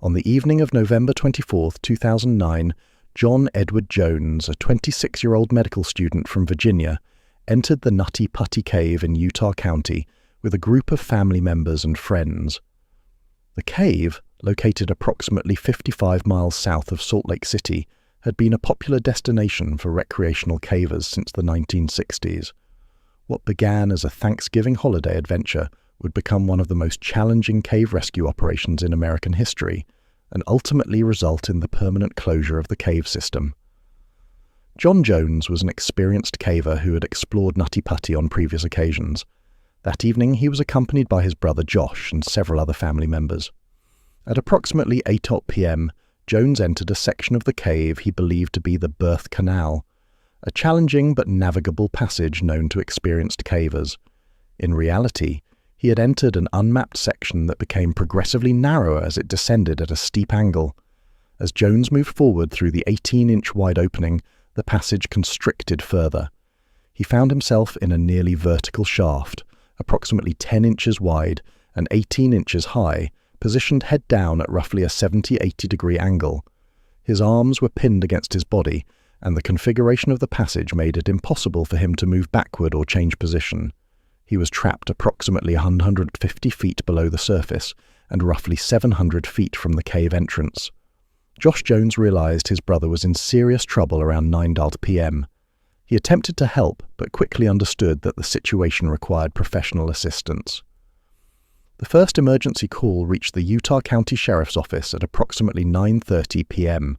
On the evening of November 24, 2009, John Edward Jones, a 26-year-old medical student from Virginia, entered the Nutty Putty Cave in Utah County with a group of family members and friends. The cave, located approximately 55 miles south of Salt Lake City, had been a popular destination for recreational cavers since the 1960s. What began as a Thanksgiving holiday adventure would become one of the most challenging cave rescue operations in American history, and ultimately result in the permanent closure of the cave system. John Jones was an experienced caver who had explored Nutty Putty on previous occasions. That evening he was accompanied by his brother Josh and several other family members. At approximately 8 p.m, Jones entered a section of the cave he believed to be the Birth Canal, a challenging but navigable passage known to experienced cavers. In reality, he had entered an unmapped section that became progressively narrower as it descended at a steep angle. As Jones moved forward through the 18-inch wide opening, the passage constricted further. He found himself in a nearly vertical shaft, approximately 10 inches wide and 18 inches high, positioned head down at roughly a 70-80 degree angle. His arms were pinned against his body, and the configuration of the passage made it impossible for him to move backward or change position. He was trapped approximately 150 feet below the surface and roughly 700 feet from the cave entrance. Josh Jones realized his brother was in serious trouble around 9 p.m. He attempted to help, but quickly understood that the situation required professional assistance. The first emergency call reached the Utah County Sheriff's Office at approximately 9:30 p.m.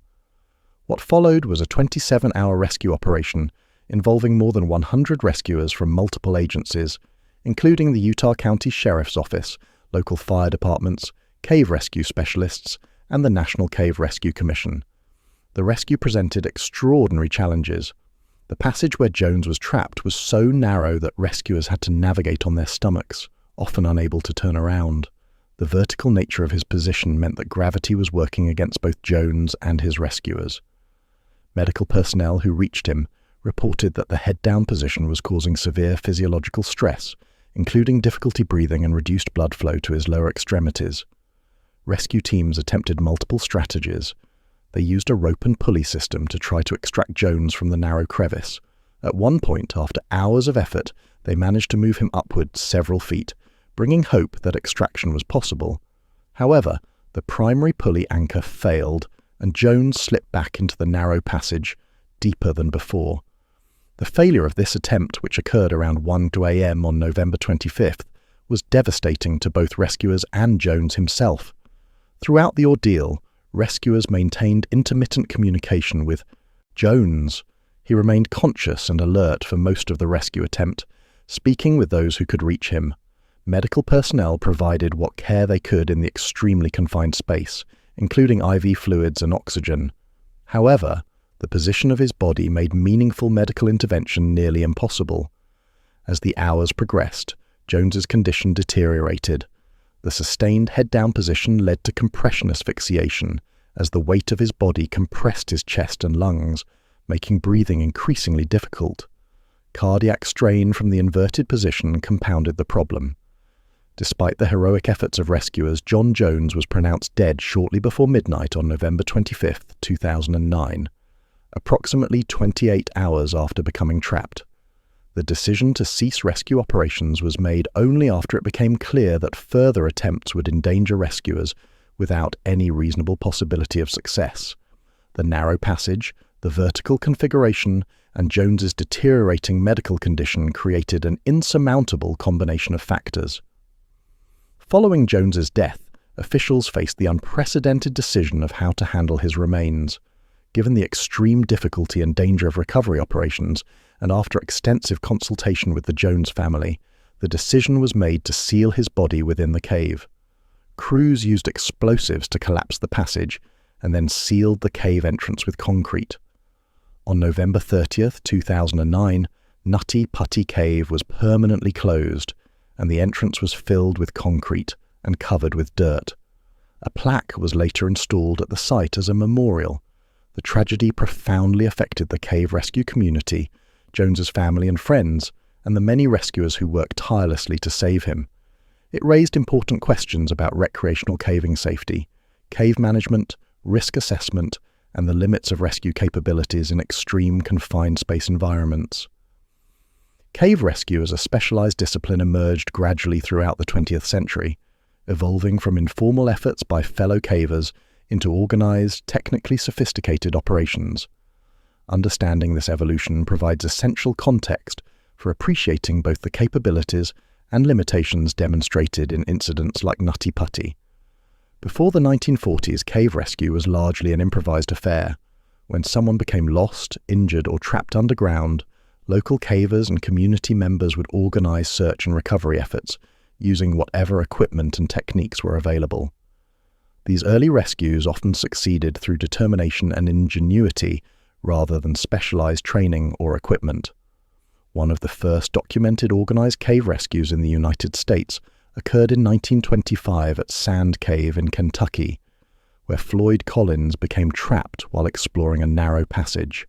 What followed was a 27-hour rescue operation involving more than 100 rescuers from multiple agencies, including the Utah County Sheriff's Office, local fire departments, cave rescue specialists, and the National Cave Rescue Commission. The rescue presented extraordinary challenges. The passage where Jones was trapped was so narrow that rescuers had to navigate on their stomachs, often unable to turn around. The vertical nature of his position meant that gravity was working against both Jones and his rescuers. Medical personnel who reached him reported that the head-down position was causing severe physiological stress, including difficulty breathing and reduced blood flow to his lower extremities. Rescue teams attempted multiple strategies. They used a rope and pulley system to try to extract Jones from the narrow crevice. At one point, after hours of effort, they managed to move him upward several feet, bringing hope that extraction was possible. However, the primary pulley anchor failed, and Jones slipped back into the narrow passage, deeper than before. The failure of this attempt, which occurred around 1 a.m. on November 25th, was devastating to both rescuers and Jones himself. Throughout the ordeal, rescuers maintained intermittent communication with Jones. He remained conscious and alert for most of the rescue attempt, speaking with those who could reach him. Medical personnel provided what care they could in the extremely confined space, including IV fluids and oxygen. However, the position of his body made meaningful medical intervention nearly impossible. As the hours progressed, Jones's condition deteriorated. The sustained head-down position led to compression asphyxiation, as the weight of his body compressed his chest and lungs, making breathing increasingly difficult. Cardiac strain from the inverted position compounded the problem. Despite the heroic efforts of rescuers, John Jones was pronounced dead shortly before midnight on November 25, 2009. Approximately 28 hours after becoming trapped. The decision to cease rescue operations was made only after it became clear that further attempts would endanger rescuers without any reasonable possibility of success. The narrow passage, the vertical configuration, and Jones's deteriorating medical condition created an insurmountable combination of factors. Following Jones's death, officials faced the unprecedented decision of how to handle his remains. Given the extreme difficulty and danger of recovery operations, and after extensive consultation with the Jones family, the decision was made to seal his body within the cave. Crews used explosives to collapse the passage, and then sealed the cave entrance with concrete. On November 30th, 2009, Nutty Putty Cave was permanently closed, and the entrance was filled with concrete and covered with dirt. A plaque was later installed at the site as a memorial. The tragedy profoundly affected the cave rescue community, Jones's family and friends, and the many rescuers who worked tirelessly to save him. It raised important questions about recreational caving safety, cave management, risk assessment, and the limits of rescue capabilities in extreme confined space environments. Cave rescue as a specialized discipline emerged gradually throughout the 20th century, evolving from informal efforts by fellow cavers into organized, technically sophisticated operations. Understanding this evolution provides essential context for appreciating both the capabilities and limitations demonstrated in incidents like Nutty Putty. Before the 1940s, cave rescue was largely an improvised affair. When someone became lost, injured, or trapped underground, local cavers and community members would organize search and recovery efforts using whatever equipment and techniques were available. These early rescues often succeeded through determination and ingenuity rather than specialized training or equipment. One of the first documented organized cave rescues in the United States occurred in 1925 at Sand Cave in Kentucky, where Floyd Collins became trapped while exploring a narrow passage.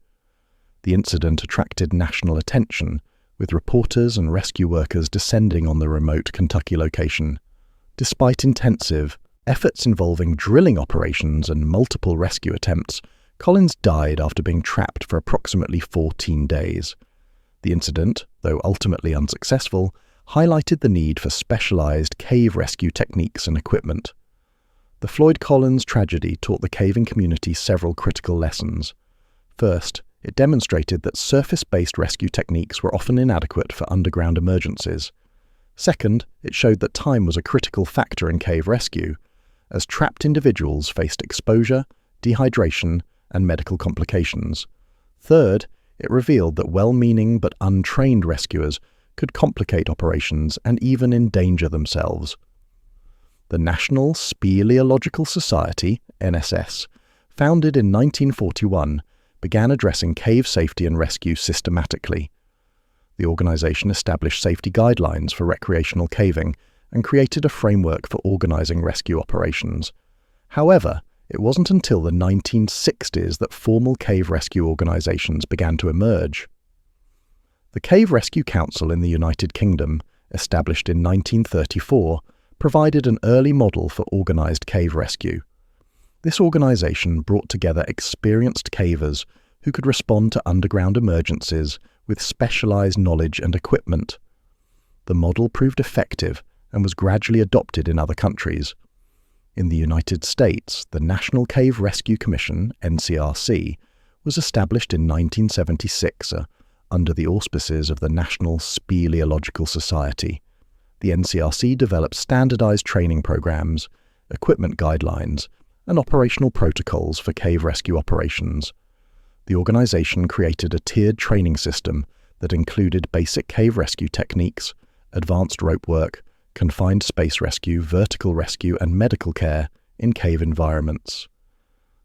The incident attracted national attention, with reporters and rescue workers descending on the remote Kentucky location. Despite intensive efforts involving drilling operations and multiple rescue attempts, Collins died after being trapped for approximately 14 days. The incident, though ultimately unsuccessful, highlighted the need for specialized cave rescue techniques and equipment. The Floyd Collins tragedy taught the caving community several critical lessons. First, it demonstrated that surface-based rescue techniques were often inadequate for underground emergencies. Second, it showed that time was a critical factor in cave rescue, as trapped individuals faced exposure, dehydration, and medical complications. Third, it revealed that well-meaning but untrained rescuers could complicate operations and even endanger themselves. The National Speleological Society, NSS, founded in 1941, began addressing cave safety and rescue systematically. The organization established safety guidelines for recreational caving and created a framework for organizing rescue operations. However, it wasn't until the 1960s that formal cave rescue organizations began to emerge. The Cave Rescue Council in the United Kingdom, established in 1934, provided an early model for organized cave rescue. This organization brought together experienced cavers who could respond to underground emergencies with specialized knowledge and equipment. The model proved effective and was gradually adopted in other countries. In the United States, the National Cave Rescue Commission, NCRC, was established in 1976 under the auspices of the National Speleological Society. The NCRC developed standardized training programs, equipment guidelines, and operational protocols for cave rescue operations. The organization created a tiered training system that included basic cave rescue techniques, advanced rope work, confined space rescue, vertical rescue, and medical care in cave environments.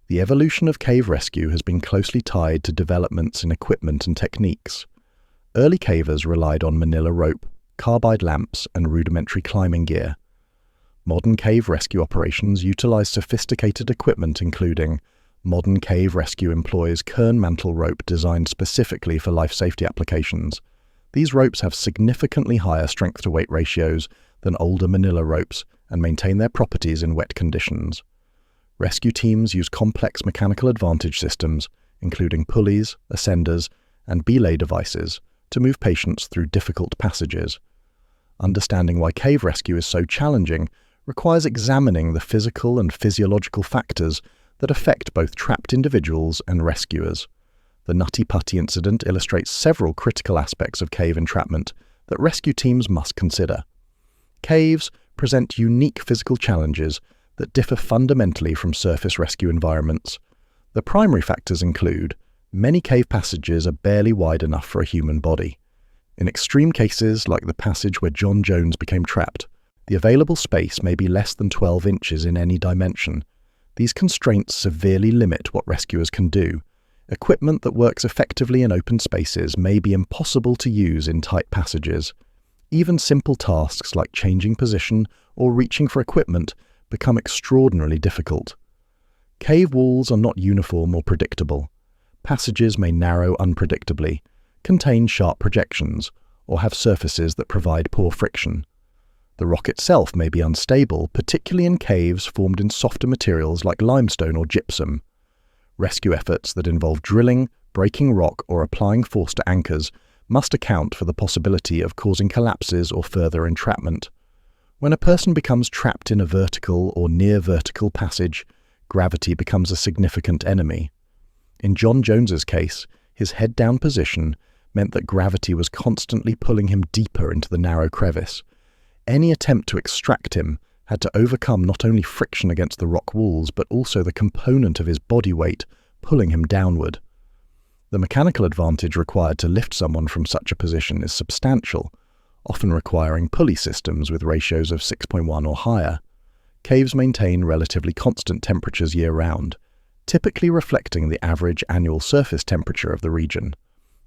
The evolution of cave rescue has been closely tied to developments in equipment and techniques. Early cavers relied on manila rope, carbide lamps, and rudimentary climbing gear. Modern cave rescue operations utilize sophisticated equipment including modern cave rescue employs kern mantle rope designed specifically for life safety applications. These ropes have significantly higher strength-to-weight ratios than older manila ropes and maintain their properties in wet conditions. Rescue teams use complex mechanical advantage systems, including pulleys, ascenders, and belay devices, to move patients through difficult passages. Understanding why cave rescue is so challenging requires examining the physical and physiological factors that affect both trapped individuals and rescuers. The Nutty Putty incident illustrates several critical aspects of cave entrapment that rescue teams must consider. Caves present unique physical challenges that differ fundamentally from surface rescue environments. The primary factors include many cave passages are barely wide enough for a human body. In extreme cases, like the passage where John Jones became trapped, the available space may be less than 12 inches in any dimension. These constraints severely limit what rescuers can do. Equipment that works effectively in open spaces may be impossible to use in tight passages. Even simple tasks like changing position or reaching for equipment become extraordinarily difficult. Cave walls are not uniform or predictable. Passages may narrow unpredictably, contain sharp projections, or have surfaces that provide poor friction. The rock itself may be unstable, particularly in caves formed in softer materials like limestone or gypsum. Rescue efforts that involve drilling, breaking rock, or applying force to anchors must account for the possibility of causing collapses or further entrapment. When a person becomes trapped in a vertical or near-vertical passage, gravity becomes a significant enemy. In John Jones's case, his head-down position meant that gravity was constantly pulling him deeper into the narrow crevice. Any attempt to extract him had to overcome not only friction against the rock walls, but also the component of his body weight pulling him downward. The mechanical advantage required to lift someone from such a position is substantial, often requiring pulley systems with ratios of 6.1 or higher. Caves maintain relatively constant temperatures year-round, typically reflecting the average annual surface temperature of the region.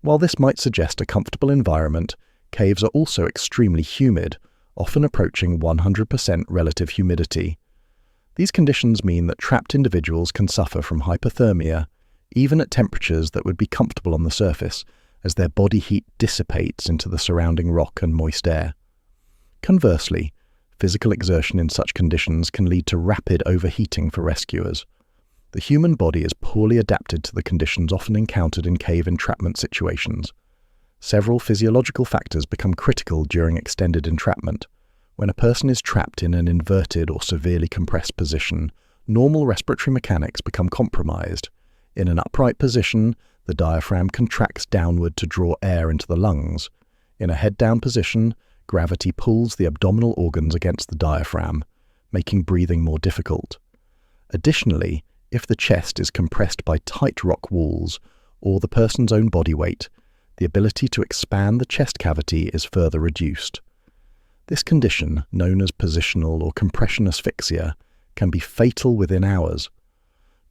While this might suggest a comfortable environment, caves are also extremely humid, often approaching 100% relative humidity. These conditions mean that trapped individuals can suffer from hypothermia, even at temperatures that would be comfortable on the surface, as their body heat dissipates into the surrounding rock and moist air. Conversely, physical exertion in such conditions can lead to rapid overheating for rescuers. The human body is poorly adapted to the conditions often encountered in cave entrapment situations. Several physiological factors become critical during extended entrapment. When a person is trapped in an inverted or severely compressed position, normal respiratory mechanics become compromised. In an upright position, the diaphragm contracts downward to draw air into the lungs. In a head-down position, gravity pulls the abdominal organs against the diaphragm, making breathing more difficult. Additionally, if the chest is compressed by tight rock walls or the person's own body weight, the ability to expand the chest cavity is further reduced. This condition, known as positional or compression asphyxia, can be fatal within hours.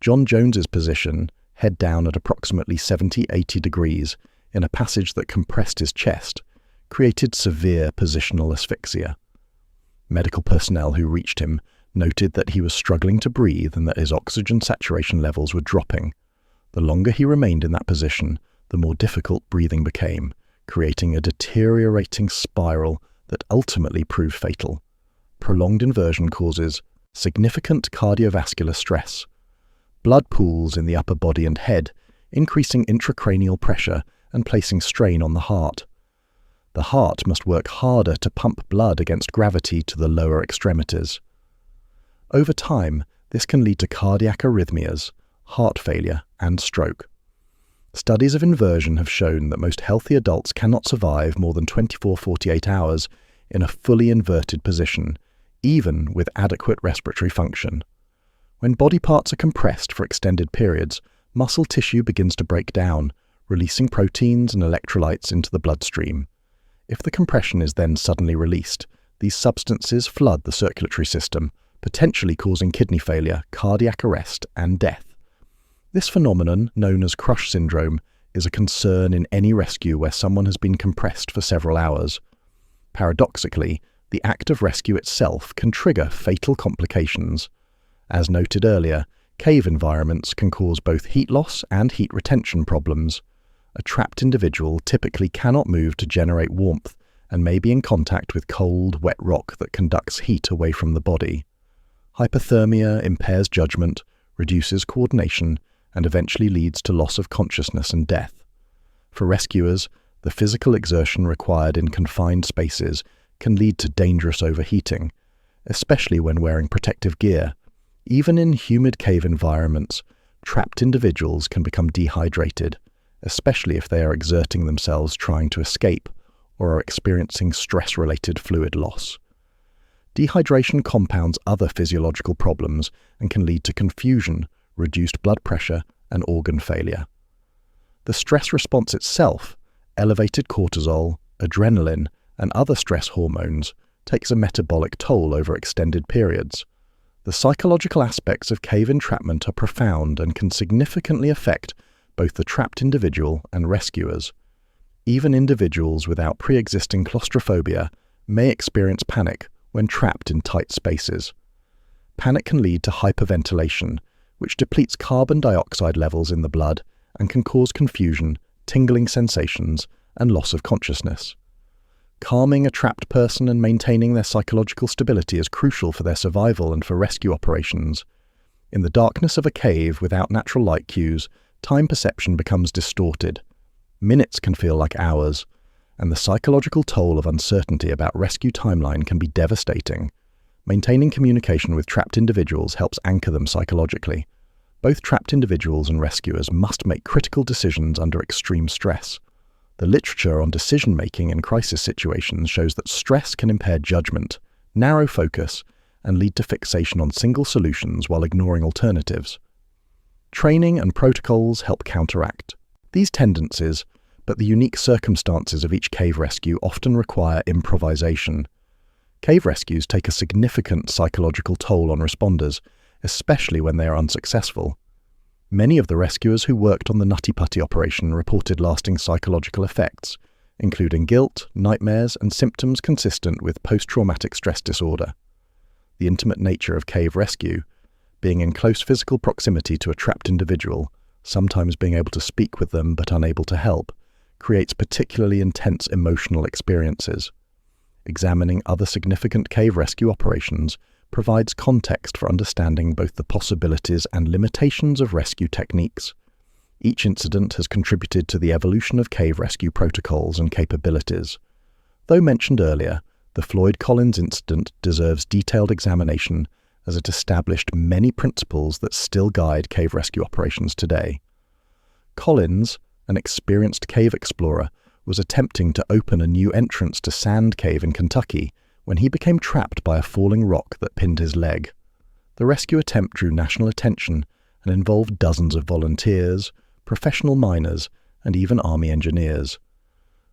John Jones's position, head down at approximately 70-80 degrees, in a passage that compressed his chest, created severe positional asphyxia. Medical personnel who reached him noted that he was struggling to breathe and that his oxygen saturation levels were dropping. The longer he remained in that position, the more difficult breathing became, creating a deteriorating spiral that ultimately proved fatal. Prolonged inversion causes significant cardiovascular stress, blood pools in the upper body and head, increasing intracranial pressure and placing strain on the heart. The heart must work harder to pump blood against gravity to the lower extremities. Over time, this can lead to cardiac arrhythmias, heart failure, and stroke. Studies of inversion have shown that most healthy adults cannot survive more than 24-48 hours in a fully inverted position, even with adequate respiratory function. When body parts are compressed for extended periods, muscle tissue begins to break down, releasing proteins and electrolytes into the bloodstream. If the compression is then suddenly released, these substances flood the circulatory system, potentially causing kidney failure, cardiac arrest, and death. This phenomenon, known as crush syndrome, is a concern in any rescue where someone has been compressed for several hours. Paradoxically, the act of rescue itself can trigger fatal complications. As noted earlier, cave environments can cause both heat loss and heat retention problems. A trapped individual typically cannot move to generate warmth and may be in contact with cold, wet rock that conducts heat away from the body. Hypothermia impairs judgment, reduces coordination, and eventually leads to loss of consciousness and death. For rescuers, the physical exertion required in confined spaces can lead to dangerous overheating, especially when wearing protective gear. Even in humid cave environments, trapped individuals can become dehydrated, especially if they are exerting themselves trying to escape or are experiencing stress-related fluid loss. Dehydration compounds other physiological problems and can lead to confusion, reduced blood pressure, and organ failure. The stress response itself, elevated cortisol, adrenaline, and other stress hormones, takes a metabolic toll over extended periods. The psychological aspects of cave entrapment are profound and can significantly affect both the trapped individual and rescuers. Even individuals without pre-existing claustrophobia may experience panic when trapped in tight spaces. Panic can lead to hyperventilation, which depletes carbon dioxide levels in the blood and can cause confusion, tingling sensations, and loss of consciousness. Calming a trapped person and maintaining their psychological stability is crucial for their survival and for rescue operations. In the darkness of a cave without natural light cues, time perception becomes distorted. Minutes can feel like hours, and the psychological toll of uncertainty about rescue timeline can be devastating. Maintaining communication with trapped individuals helps anchor them psychologically. Both trapped individuals and rescuers must make critical decisions under extreme stress. The literature on decision-making in crisis situations shows that stress can impair judgment, narrow focus, and lead to fixation on single solutions while ignoring alternatives. Training and protocols help counteract these tendencies, but the unique circumstances of each cave rescue often require improvisation. Cave rescues take a significant psychological toll on responders, especially when they are unsuccessful. Many of the rescuers who worked on the Nutty Putty operation reported lasting psychological effects, including guilt, nightmares, and symptoms consistent with post-traumatic stress disorder. The intimate nature of cave rescue, being in close physical proximity to a trapped individual, sometimes being able to speak with them but unable to help, creates particularly intense emotional experiences. Examining other significant cave rescue operations provides context for understanding both the possibilities and limitations of rescue techniques. Each incident has contributed to the evolution of cave rescue protocols and capabilities. Though mentioned earlier, the Floyd Collins incident deserves detailed examination as it established many principles that still guide cave rescue operations today. Collins, an experienced cave explorer, was attempting to open a new entrance to Sand Cave in Kentucky when he became trapped by a falling rock that pinned his leg. The rescue attempt drew national attention and involved dozens of volunteers, professional miners, and even Army engineers.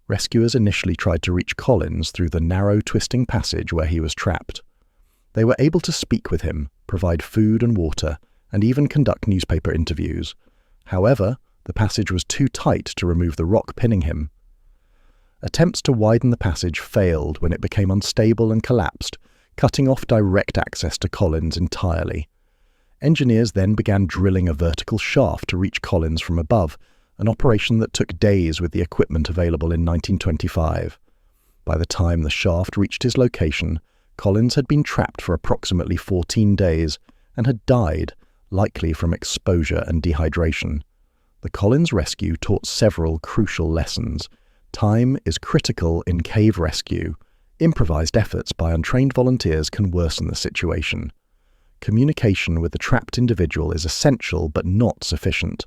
Rescuers initially tried to reach Collins through the narrow, twisting passage where he was trapped. They were able to speak with him, provide food and water, and even conduct newspaper interviews. However, the passage was too tight to remove the rock pinning him. Attempts to widen the passage failed when it became unstable and collapsed, cutting off direct access to Collins entirely. Engineers then began drilling a vertical shaft to reach Collins from above, an operation that took days with the equipment available in 1925. By the time the shaft reached his location, Collins had been trapped for approximately 14 days and had died, likely from exposure and dehydration. The Collins rescue taught several crucial lessons. Time is critical in cave rescue. Improvised efforts by untrained volunteers can worsen the situation. Communication with the trapped individual is essential but not sufficient,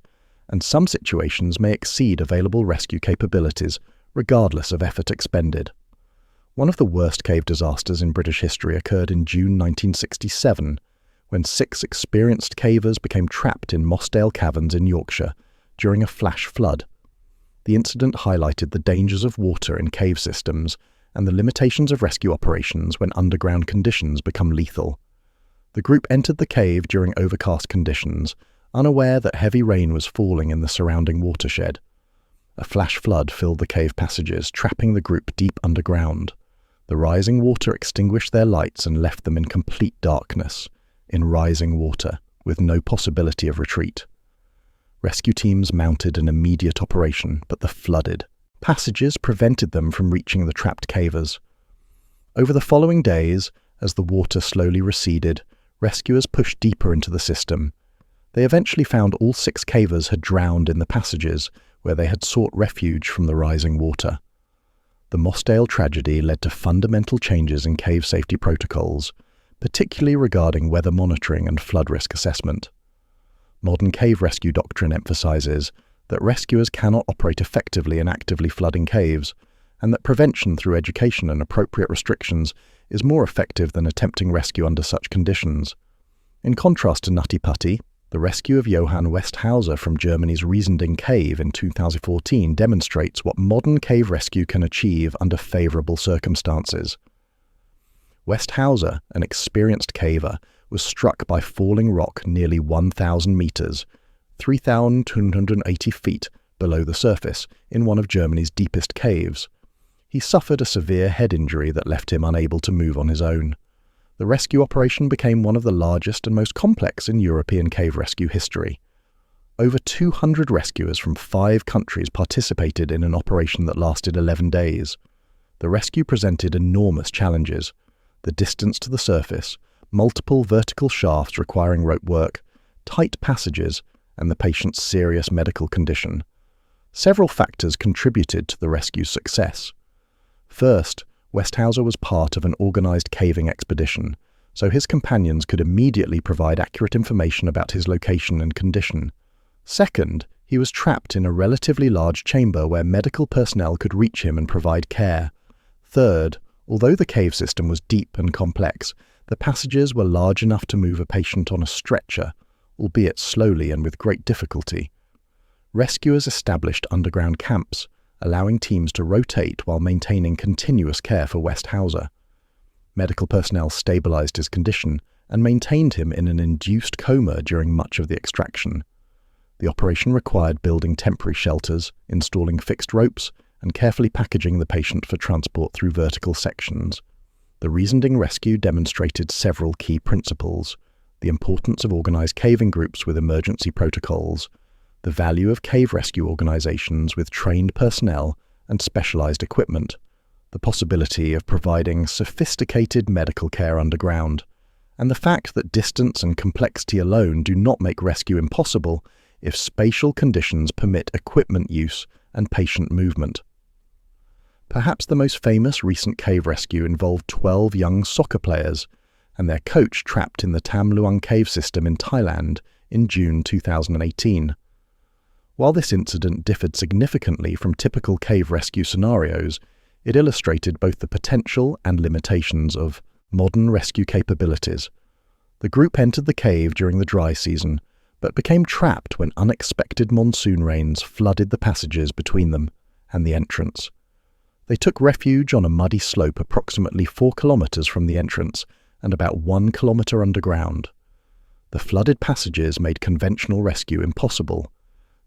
and some situations may exceed available rescue capabilities, regardless of effort expended. One of the worst cave disasters in British history occurred in June 1967, when 6 experienced cavers became trapped in Mossdale Caverns in Yorkshire during a flash flood. The incident highlighted the dangers of water in cave systems and the limitations of rescue operations when underground conditions become lethal. The group entered the cave during overcast conditions, unaware that heavy rain was falling in the surrounding watershed. A flash flood filled the cave passages, trapping the group deep underground. The rising water extinguished their lights and left them in complete darkness, in rising water, with no possibility of retreat. Rescue teams mounted an immediate operation, but the flooded passages prevented them from reaching the trapped cavers. Over the following days, as the water slowly receded, rescuers pushed deeper into the system. They eventually found all 6 cavers had drowned in the passages where they had sought refuge from the rising water. The Mossdale tragedy led to fundamental changes in cave safety protocols, particularly regarding weather monitoring and flood risk assessment. Modern cave rescue doctrine emphasizes that rescuers cannot operate effectively in actively flooding caves, and that prevention through education and appropriate restrictions is more effective than attempting rescue under such conditions. In contrast to Nutty Putty, the rescue of Johann Westhauser from Germany's Riesending Cave in 2014 demonstrates what modern cave rescue can achieve under favorable circumstances. Westhauser, an experienced caver, was struck by falling rock nearly 1,000 meters, 3,280 feet below the surface, in one of Germany's deepest caves. He suffered a severe head injury that left him unable to move on his own. The rescue operation became one of the largest and most complex in European cave rescue history. Over 200 rescuers from 5 countries participated in an operation that lasted 11 days. The rescue presented enormous challenges: the distance to the surface, multiple vertical shafts requiring rope work, tight passages, and the patient's serious medical condition. Several factors contributed to the rescue's success. First, Westhauser was part of an organized caving expedition, so his companions could immediately provide accurate information about his location and condition. Second, he was trapped in a relatively large chamber where medical personnel could reach him and provide care. Third, although the cave system was deep and complex, the passages were large enough to move a patient on a stretcher, albeit slowly and with great difficulty. Rescuers established underground camps, allowing teams to rotate while maintaining continuous care for Westhauser. Medical personnel stabilized his condition and maintained him in an induced coma during much of the extraction. The operation required building temporary shelters, installing fixed ropes, and carefully packaging the patient for transport through vertical sections. The Riesending rescue demonstrated several key principles: the importance of organized caving groups with emergency protocols, the value of cave rescue organizations with trained personnel and specialized equipment, the possibility of providing sophisticated medical care underground, and the fact that distance and complexity alone do not make rescue impossible if spatial conditions permit equipment use and patient movement. Perhaps the most famous recent cave rescue involved 12 young soccer players and their coach trapped in the Tam Luang cave system in Thailand in June 2018. While this incident differed significantly from typical cave rescue scenarios, it illustrated both the potential and limitations of modern rescue capabilities. The group entered the cave during the dry season, but became trapped when unexpected monsoon rains flooded the passages between them and the entrance. They took refuge on a muddy slope approximately 4 kilometers from the entrance and about 1 kilometer underground. The flooded passages made conventional rescue impossible.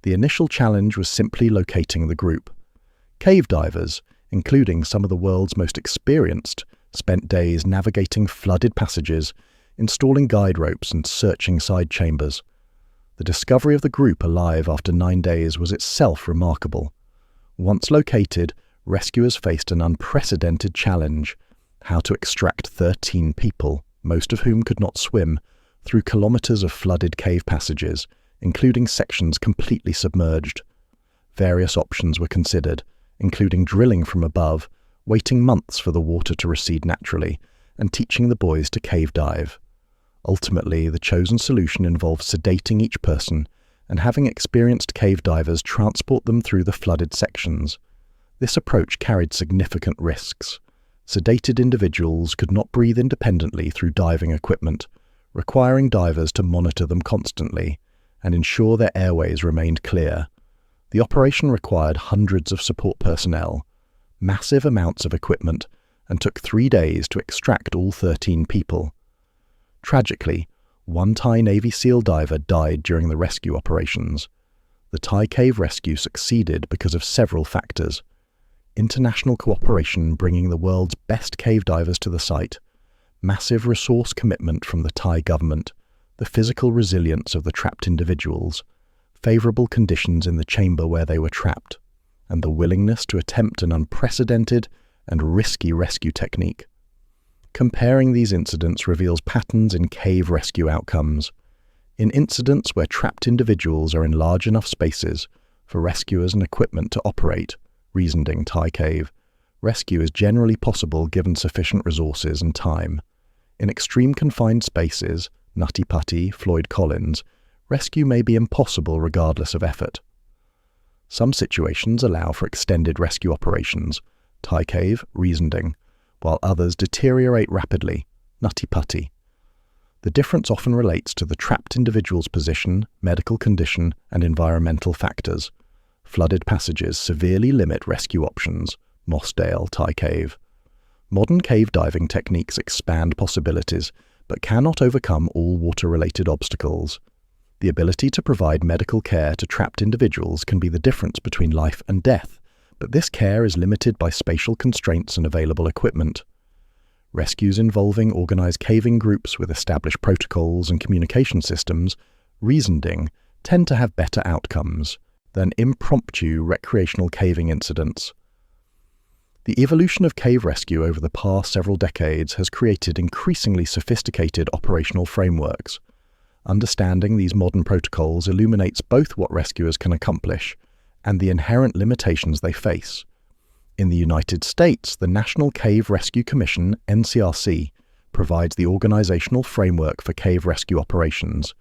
The initial challenge was simply locating the group. Cave divers, including some of the world's most experienced, spent days navigating flooded passages, installing guide ropes and searching side chambers. The discovery of the group alive after 9 days was itself remarkable. Once located, rescuers faced an unprecedented challenge: how to extract 13 people, most of whom could not swim, through kilometers of flooded cave passages, including sections completely submerged. Various options were considered, including drilling from above, waiting months for the water to recede naturally, and teaching the boys to cave dive. Ultimately, the chosen solution involved sedating each person and having experienced cave divers transport them through the flooded sections. This approach carried significant risks. Sedated individuals could not breathe independently through diving equipment, requiring divers to monitor them constantly and ensure their airways remained clear. The operation required hundreds of support personnel, massive amounts of equipment, and took 3 days to extract all 13 people. Tragically, one Thai Navy SEAL diver died during the rescue operations. The Thai cave rescue succeeded because of several factors: international cooperation bringing the world's best cave divers to the site, massive resource commitment from the Thai government, the physical resilience of the trapped individuals, favorable conditions in the chamber where they were trapped, and the willingness to attempt an unprecedented and risky rescue technique. Comparing these incidents reveals patterns in cave rescue outcomes. In incidents where trapped individuals are in large enough spaces for rescuers and equipment to operate, Riesending Thai Cave, rescue is generally possible given sufficient resources and time. In extreme confined spaces, Nutty Putty, Floyd Collins, rescue may be impossible regardless of effort. Some situations allow for extended rescue operations, Thai Cave, Riesending, while others deteriorate rapidly, Nutty Putty. The difference often relates to the trapped individual's position, medical condition, and environmental factors. Flooded passages severely limit rescue options, Mossdale, Thai Cave. Modern cave diving techniques expand possibilities, but cannot overcome all water-related obstacles. The ability to provide medical care to trapped individuals can be the difference between life and death, but this care is limited by spatial constraints and available equipment. Rescues involving organized caving groups with established protocols and communication systems, Riesending, tend to have better outcomes than impromptu recreational caving incidents. The evolution of cave rescue over the past several decades has created increasingly sophisticated operational frameworks. Understanding these modern protocols illuminates both what rescuers can accomplish and the inherent limitations they face. In the United States, the National Cave Rescue Commission, NCRC, provides the organizational framework for cave rescue operations.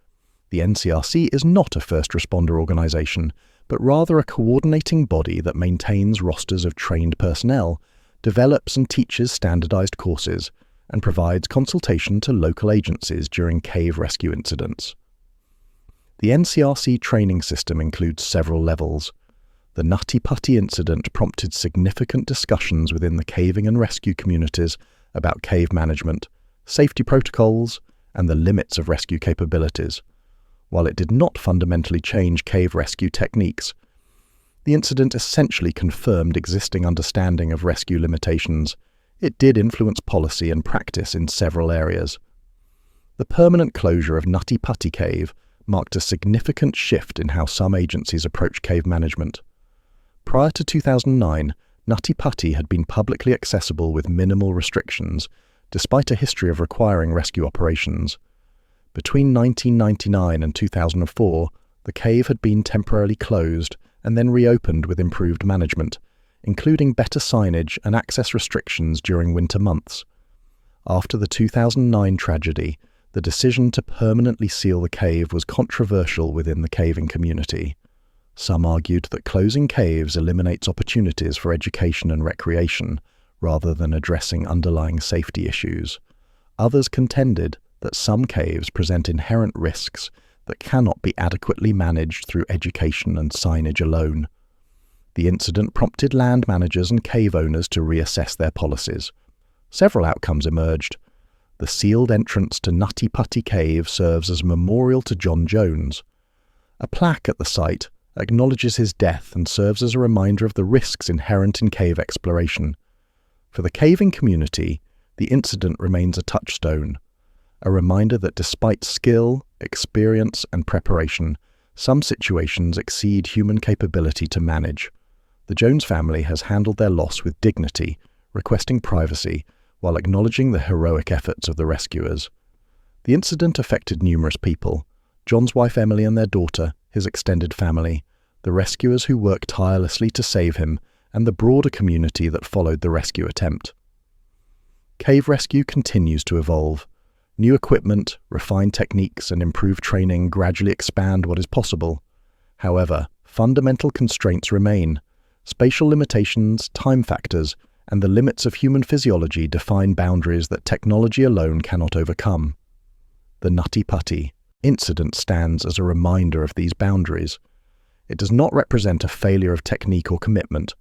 The NCRC is not a first responder organization, but rather a coordinating body that maintains rosters of trained personnel, develops and teaches standardized courses, and provides consultation to local agencies during cave rescue incidents. The NCRC training system includes several levels. The Nutty Putty incident prompted significant discussions within the caving and rescue communities about cave management, safety protocols, and the limits of rescue capabilities. While it did not fundamentally change cave rescue techniques, the incident essentially confirmed existing understanding of rescue limitations. It did influence policy and practice in several areas. The permanent closure of Nutty Putty Cave marked a significant shift in how some agencies approach cave management. Prior to 2009, Nutty Putty had been publicly accessible with minimal restrictions, despite a history of requiring rescue operations. Between 1999 and 2004, the cave had been temporarily closed and then reopened with improved management, including better signage and access restrictions during winter months. After the 2009 tragedy, the decision to permanently seal the cave was controversial within the caving community. Some argued that closing caves eliminates opportunities for education and recreation, rather than addressing underlying safety issues. Others contended that some caves present inherent risks that cannot be adequately managed through education and signage alone. The incident prompted land managers and cave owners to reassess their policies. Several outcomes emerged. The sealed entrance to Nutty Putty Cave serves as a memorial to John Jones. A plaque at the site acknowledges his death and serves as a reminder of the risks inherent in cave exploration. For the caving community, the incident remains a touchstone, a reminder that despite skill, experience, and preparation, some situations exceed human capability to manage. The Jones family has handled their loss with dignity, requesting privacy, while acknowledging the heroic efforts of the rescuers. The incident affected numerous people: John's wife Emily and their daughter, his extended family, the rescuers who worked tirelessly to save him, and the broader community that followed the rescue attempt. Cave rescue continues to evolve. New equipment, refined techniques, and improved training gradually expand what is possible. However, fundamental constraints remain. Spatial limitations, time factors, and the limits of human physiology define boundaries that technology alone cannot overcome. The Nutty Putty incident stands as a reminder of these boundaries. It does not represent a failure of technique or commitment.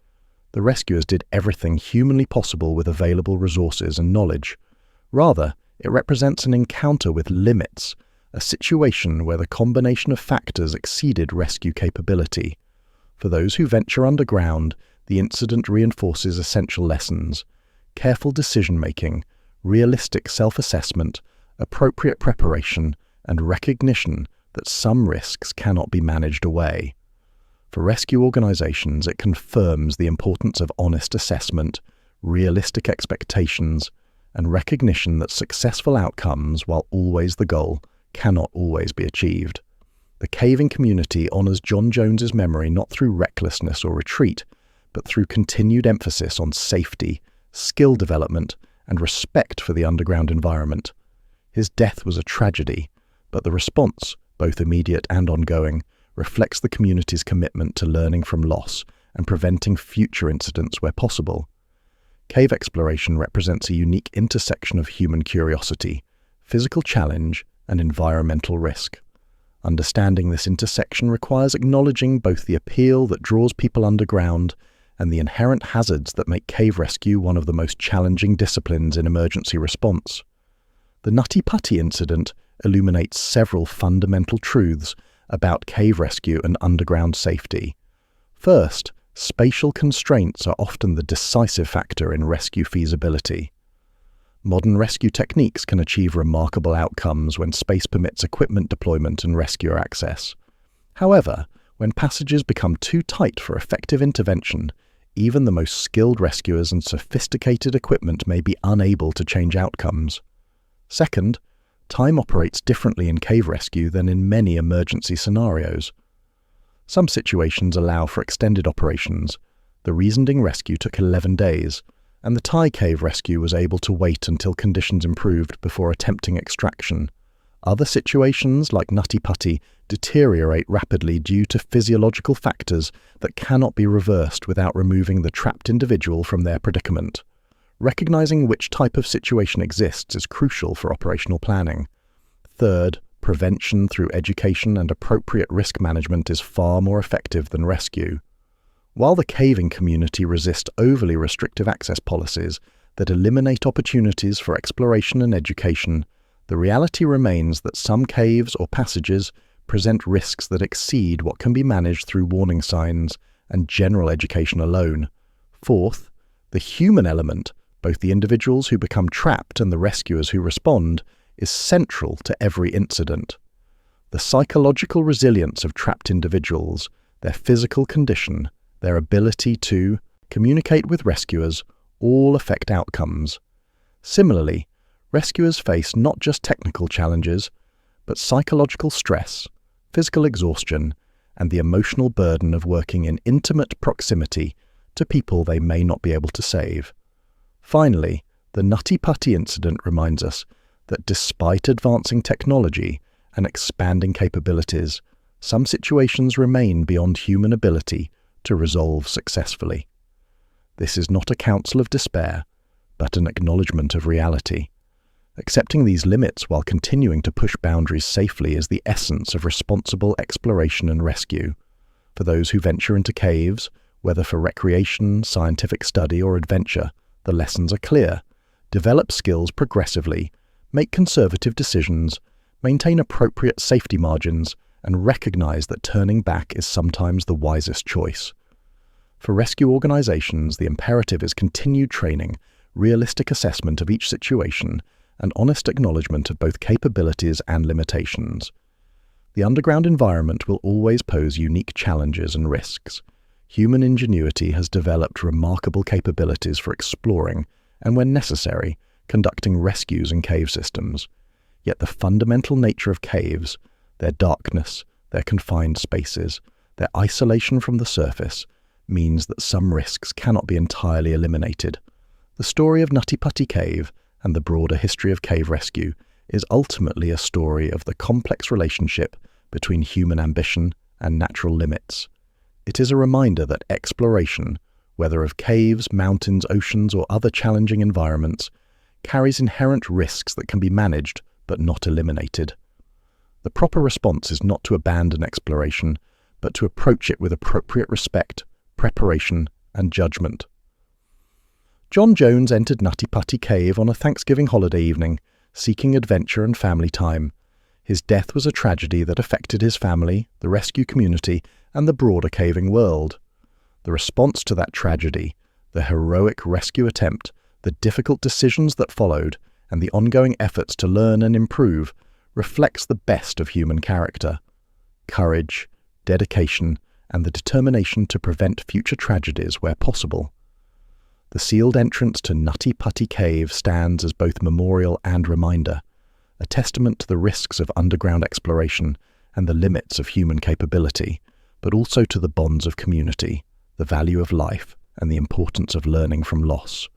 The rescuers did everything humanly possible with available resources and knowledge. Rather, it represents an encounter with limits, a situation where the combination of factors exceeded rescue capability. For those who venture underground, the incident reinforces essential lessons: careful decision-making, realistic self-assessment, appropriate preparation, and recognition that some risks cannot be managed away. For rescue organizations, it confirms the importance of honest assessment, realistic expectations, and recognition that successful outcomes, while always the goal, cannot always be achieved. The caving community honors John Jones's memory not through recklessness or retreat, but through continued emphasis on safety, skill development, and respect for the underground environment. His death was a tragedy, but the response, both immediate and ongoing, reflects the community's commitment to learning from loss and preventing future incidents where possible. Cave exploration represents a unique intersection of human curiosity, physical challenge, and environmental risk. Understanding this intersection requires acknowledging both the appeal that draws people underground and the inherent hazards that make cave rescue one of the most challenging disciplines in emergency response. The Nutty Putty incident illuminates several fundamental truths about cave rescue and underground safety. First, spatial constraints are often the decisive factor in rescue feasibility. Modern rescue techniques can achieve remarkable outcomes when space permits equipment deployment and rescuer access. However, when passages become too tight for effective intervention, even the most skilled rescuers and sophisticated equipment may be unable to change outcomes. Second, time operates differently in cave rescue than in many emergency scenarios. Some situations allow for extended operations. The Reasonding rescue took 11 days, and the Thai cave rescue was able to wait until conditions improved before attempting extraction. Other situations, like Nutty Putty, deteriorate rapidly due to physiological factors that cannot be reversed without removing the trapped individual from their predicament. Recognizing which type of situation exists is crucial for operational planning. Third, prevention through education and appropriate risk management is far more effective than rescue. While the caving community resist overly restrictive access policies that eliminate opportunities for exploration and education, the reality remains that some caves or passages present risks that exceed what can be managed through warning signs and general education alone. Fourth, the human element, both the individuals who become trapped and the rescuers who respond, is central to every incident. The psychological resilience of trapped individuals, their physical condition, their ability to communicate with rescuers, all affect outcomes. Similarly, rescuers face not just technical challenges, but psychological stress, physical exhaustion, and the emotional burden of working in intimate proximity to people they may not be able to save. Finally, the Nutty Putty incident reminds us that despite advancing technology and expanding capabilities, some situations remain beyond human ability to resolve successfully. This is not a counsel of despair, but an acknowledgement of reality. Accepting these limits while continuing to push boundaries safely is the essence of responsible exploration and rescue. For those who venture into caves, whether for recreation, scientific study, or adventure, the lessons are clear. Develop skills progressively, make conservative decisions, maintain appropriate safety margins, and recognize that turning back is sometimes the wisest choice. For rescue organizations, the imperative is continued training, realistic assessment of each situation, and honest acknowledgement of both capabilities and limitations. The underground environment will always pose unique challenges and risks. Human ingenuity has developed remarkable capabilities for exploring and, when necessary, conducting rescues in cave systems. Yet the fundamental nature of caves, their darkness, their confined spaces, their isolation from the surface, means that some risks cannot be entirely eliminated. The story of Nutty Putty Cave and the broader history of cave rescue is ultimately a story of the complex relationship between human ambition and natural limits. It is a reminder that exploration, whether of caves, mountains, oceans, or other challenging environments, carries inherent risks that can be managed but not eliminated. The proper response is not to abandon exploration, but to approach it with appropriate respect, preparation, and judgment. John Jones entered Nutty Putty Cave on a Thanksgiving holiday evening, seeking adventure and family time. His death was a tragedy that affected his family, the rescue community, and the broader caving world. The response to that tragedy, the heroic rescue attempt, the difficult decisions that followed, and the ongoing efforts to learn and improve reflects the best of human character: courage, dedication, and the determination to prevent future tragedies where possible. The sealed entrance to Nutty Putty Cave stands as both memorial and reminder, a testament to the risks of underground exploration and the limits of human capability, but also to the bonds of community, the value of life, and the importance of learning from loss.